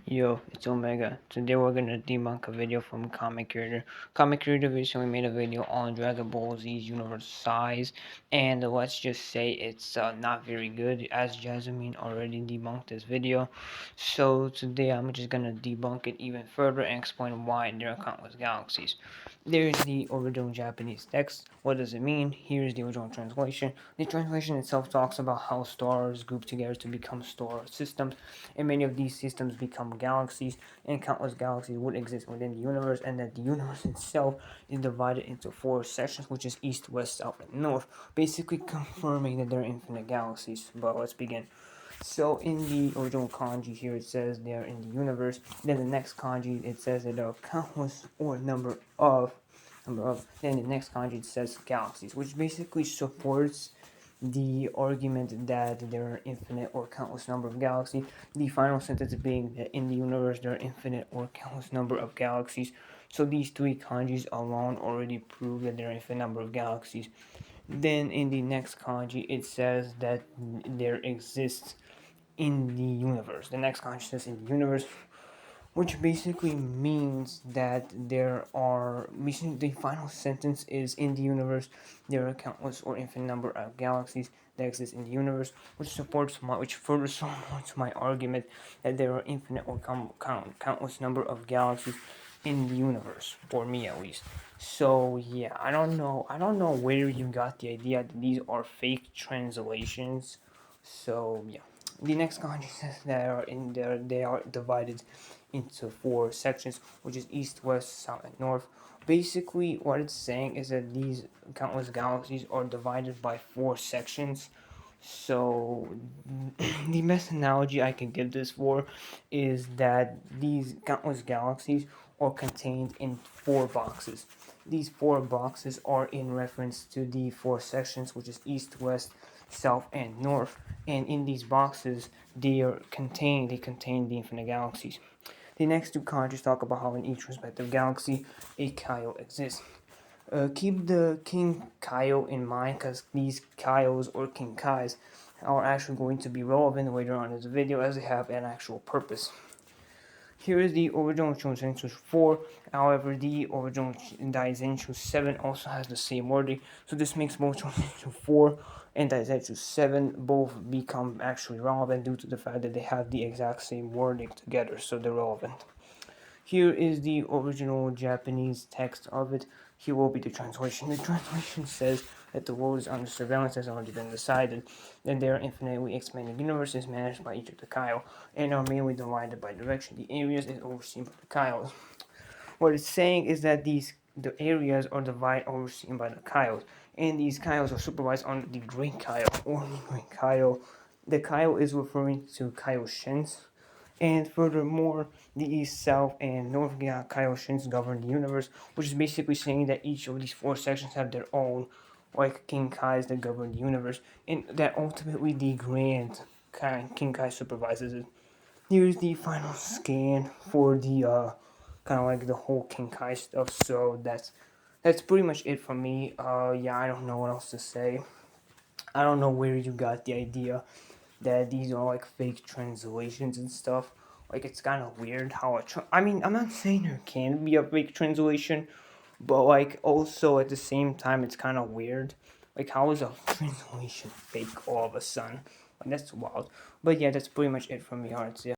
Yo, it's Omega. Today we're gonna debunk a video from Comic Creator. Comic Creator recently made a video on Dragon Ball Z's universe size, and let's just say it's not very good, as Jasmine already debunked this video. So today I'm just gonna debunk it even further and explain why there are countless galaxies. There's the original Japanese text. What does it mean? Here's the original translation. The translation itself talks about how stars group together to become star systems, and many of these systems become galaxies, and countless galaxies would exist within the universe, and that the universe itself is divided into four sections, which is east, west, south, and north, basically confirming that there are infinite galaxies. But let's begin. So in the original kanji here it says they are in the universe. Then the next kanji it says that there are countless or number of. Then the next kanji it says galaxies, which basically supports the argument that there are infinite or countless number of galaxies. The final sentence being that in the universe there are infinite or countless number of galaxies. So these three kanjis alone already prove that there are infinite number of galaxies. Then in the next kanji it says that there exists in the universe. The next consciousness in the universe, which basically means that there are. The final sentence is in the universe there are countless or infinite number of galaxies that exist in the universe, which further supports my argument that there are infinite or countless number of galaxies in the universe, for me at least. So yeah, I don't know where you got the idea that these are fake translations. So yeah, the next kanji says that are in there they are divided into four sections, which is east, west, south, and north. Basically, what it's saying is that these countless galaxies are divided by four sections. So the best analogy I can give this for is that these countless galaxies are contained in four boxes. These four boxes are in reference to the four sections, which is east, west, south, and north. And in these boxes, they contain the infinite galaxies. The next two conjures talk about how in each respective galaxy a Kyle exists. Keep the King Kyle in mind, because these Kyles or King Kais are actually going to be relevant later on in the video, as they have an actual purpose. Here is the original Shousenshou 4, however the original Daizenshou 7 also has the same wording, so this makes both Shousenshou 4 and Daizenshou 7 both become actually relevant due to the fact that they have the exact same wording together, so they're relevant. Here is the original Japanese text of it. Here will be the translation. The translation says that the world is under surveillance has already been decided, that there are infinitely expanding universes managed by each of the Kyle, and are mainly divided by direction. The areas is overseen by the Kyles. What it's saying is that the areas are divided overseen by the Kyles, and these Kyles are supervised under the Great Kyle or the Great Kyle. The Kyle is referring to Kaioshins, and furthermore, the East, South, and North Kaioshins govern the universe, which is basically saying that each of these four sections have their own, like King Kais that govern the universe, and that ultimately the Grand King Kai supervises it. Here's the final scan for the kind of like the whole King Kai stuff. So that's pretty much it from me. Yeah, I don't know what else to say. I don't know where you got the idea that these are like fake translations and stuff. Like it's kind of weird how I mean, I'm not saying there can be a fake translation, but like also at the same time it's kind of weird. Like how is a translation fake all of a sudden? Like that's wild. But yeah, that's pretty much it from me, Hearts. Yeah.